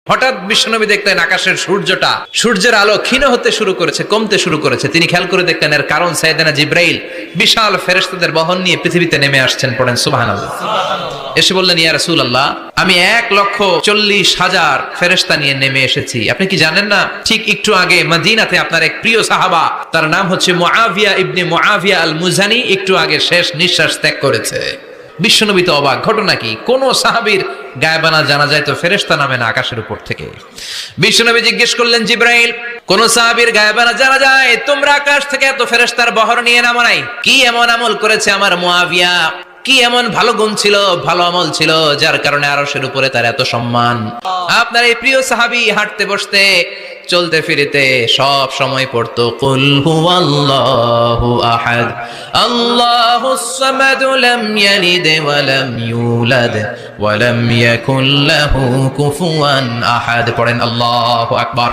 হঠাৎ বিশ্বনবী দেখলেন আকাশের সূর্যের আলো ক্ষীণ হতে শুরু করেছে, কমতে শুরু করেছে। তিনি খেয়াল করে দেখলেন এর কারণ সাইয়েদনা জিব্রাইল বিশাল ফেরেশতাদের বহন নিয়ে পৃথিবীতে নেমে আসছেন। পড়েন সুবহানাল্লাহ। এসে বললেন, ইয়া রাসূলুল্লাহ, আমি 1,40,000 ফেরেশতা নিয়ে নেমে এসেছি। আপনি কি জানেন না, ঠিক একটু আগে মদিনাতে আপনার এক প্রিয় সাহাবা, তার নাম হচ্ছে মুআবিয়া ইবনে মুআবিয়া আল মুজানি, একটু আগে শেষ নিঃশ্বাস ত্যাগ করেছে। বিশ্বনবী তো অবাক, ঘটনা কি? কোন সাহাবীর গায়বানা জানা যায় তো ফেরেশতা নামে না আকাশের উপর থেকে। বিশ্বনবী জিজ্ঞেস করলেন, জিব্রাইল, কোন সাহাবীর গায়বানা জানা যায়? তোমরা আকাশ থেকে এত ফেরেশতার বহর নিয়ে নামো নাই? কি এমন আমল করেছে আমার মুআবিয়া? কি এমন ভালো গুণ ছিল, ভালো আমল ছিল, যার কারণে আরশের উপরে তার এত সম্মান? আপনার এই প্রিয় সাহাবী হাঁটতে বসতে চলতে ফিরিতে সব সময় পড়তো কুল হুয়াল্লাহু আহাদ আল্লাহুস সামাদ লাম ইয়ালিদ ওয়া লাম ইউলাদ ওয়া লাম ইয়াকুল লাহু কুফুয়ান আহাদ। পড়েন আল্লাহু আকবার।